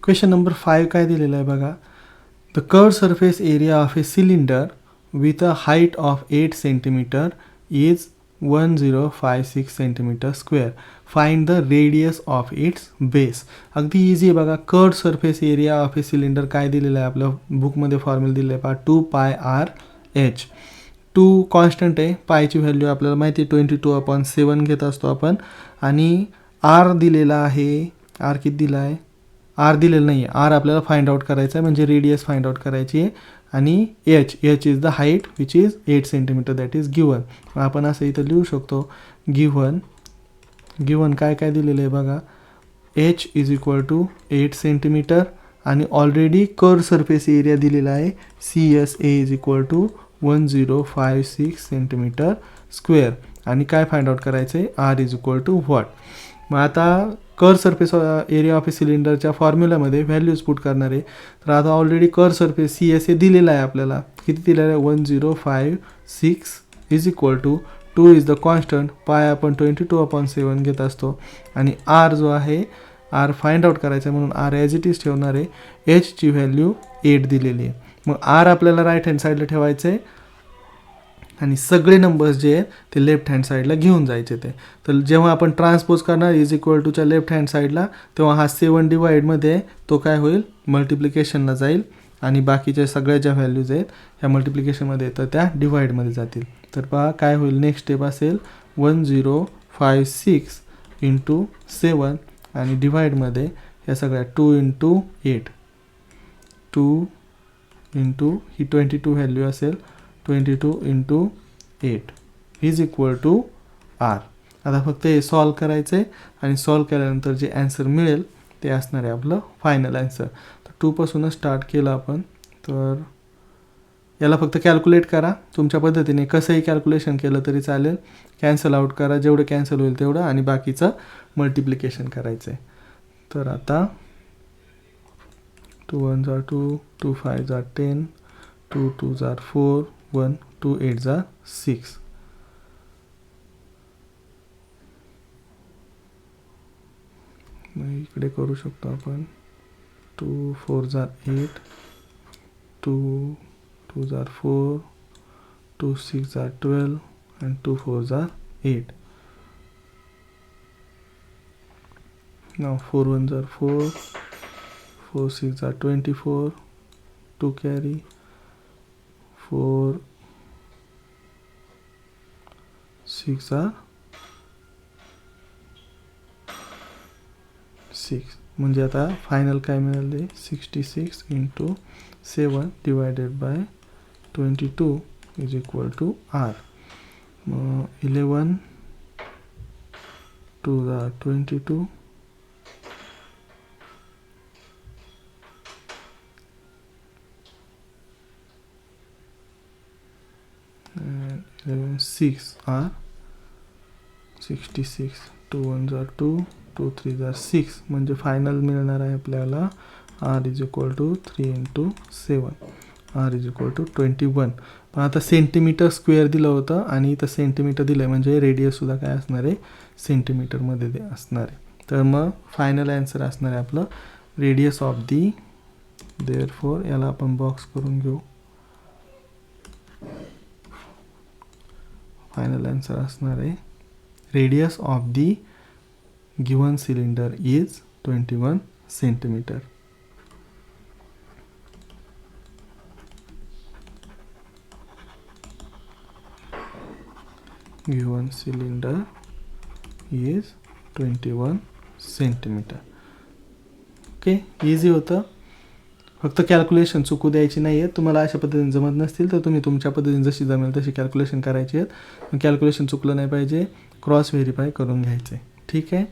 Question number 5 काय दिलेलं आहे बघा. The curve surface area of a cylinder with a height of 8 centimetre is 1056 centimetre square. Find the radius of its base. अगदी easy आहे बघा. Curve surface area of a cylinder काय दिलेलं आहे आपल्या बुकमध्ये फॉर्म्युला दिलेलं आहे पहा 2πr/h. 2 कॉन्स्टंट आहे, पायची व्हॅल्यू आपल्याला माहिती आहे 22/7 घेत असतो आपण. आणि आर दिलेला आहे. आर किती दिला आहे? आर दिलेलं नाही आहे. आर आपल्याला फाइंड आउट करायचं आहे, म्हणजे रेडियस फाइंड आउट करायची आहे. आणि H is the height which is 8 centimetre that is given. आपण असं इथं लिहू शकतो गिवन काय काय दिलेलं आहे बघा. H is equal to 8 centimetre आणि ऑलरेडी कर्व सरफेस एरिया दिलेला आहे CSA is equal to 1056 centimetre square. आणि काय फाइंड आउट करायचं आहे? R is equal to what. मग आता curved surface area of a सिलेंडरच्या फॉर्म्युलामध्ये व्हॅल्यूज पुट करणार आहे. तर आता ऑलरेडी कर्व सरफेस CSA दिलेला आहे आपल्याला. किती दिलेला आहे? 1056 is equal to 2 is the constant, pi आपण 22/7 घेत असतो. आणि आर जो आहे आर फाइंड आउट करायचा आहे, म्हणून आर ॲज इट इज ठेवणार आहे. एचची व्हॅल्यू 8 दिलेली आहे. मग आर आपल्याला राईट हँड साईडला ठेवायचं आहे आणि सगळे नंबर्स जे आहेत ते लेफ्ट हँड साईडला घेऊन जायचे ते. तर जेव्हा आपण ट्रान्सपोज करणार इज इक्वल टूच्या लेफ्ट हँड साईडला, तेव्हा हा 7 डिवाइडमध्ये तो काय होईल? मल्टिप्लिकेशनला जाईल. आणि बाकीच्या सगळ्या ज्या व्हॅल्यूज आहेत ह्या मल्टिप्लिकेशनमध्ये तर त्या डिवाइडमध्ये जातील. तर पहा काय होईल? नेक्स्ट स्टेप असेल 1056 इंटू 7 आणि डिवाइडमध्ये ह्या सगळ्या 2 इंटू 8, 2 इंटू ही 22 व्हॅल्यू असेल 22 into 8 is equal to R. आता फक्त हे सॉल्व करायचं आहे आणि सॉल्व केल्यानंतर जे ॲन्सर मिळेल ते असणार आहे आपलं फायनल ॲन्सर. तर 2 पासूनच स्टार्ट केलं आपण. तर याला फक्त कॅल्क्युलेट करा तुमच्या पद्धतीने, कसंही कॅल्क्युलेशन केलं तरी चालेल. कॅन्सल आउट करा, जेवढं कॅन्सल होईल तेवढं, आणि बाकीचं मल्टिप्लिकेशन करायचं आहे. तर आता 2 1 जार 2, 2 5 जार 10, 2 2 जार 4, 1 2 8 जार 6. मग इकडे करू शकतो आपण 2 4 जार 8, 2 2 जार 4, 2 6 जार 12 and 2 4 jar 8. Now 4 1 jar 4, 4 6 jar 24, 2 carry, 4 6 जार 6. म्हणजे आता फायनल काय मिळाले? 66 into 7 divided by 22 is equal to R. मग 11 2 जार 22, and 11 6 आर 66. 2 1 जार 2, 2 3 जार 6. म्हणजे फायनल मिळणार आहे आपल्याला R is equal to 3 into 7, R is equal to 21. पण आता सेंटीमीटर स्क्वेअर दिलं होतं आणि इथं सेंटीमीटर दिलं आहे, म्हणजे रेडियससुद्धा काय असणार आहे? सेंटीमीटरमध्ये असणार आहे. तर मग फायनल ॲन्सर असणार आहे आपलं रेडियस ऑफ दी. देअरफॉर याला आपण बॉक्स करून घेऊ. फायनल ॲन्सर असणार आहे radius of the given cylinder is 21 centimetre. Given cylinder is 21 centimetre. Okay, easy होतं. फक्त कॅल्क्युलेशन चुकू द्यायची नाही आहे. तुम्हाला अशा पद्धतीने जमत नसतील तर तुम्ही तुमच्या पद्धतीने जशी जमेल तशी कॅल्क्युलेशन करायची आहेत. कॅल्क्युलेशन चुकलं नाही पाहिजे, क्रॉस व्हेरीफाय करून घ्यायचं आहे. ठीक आहे.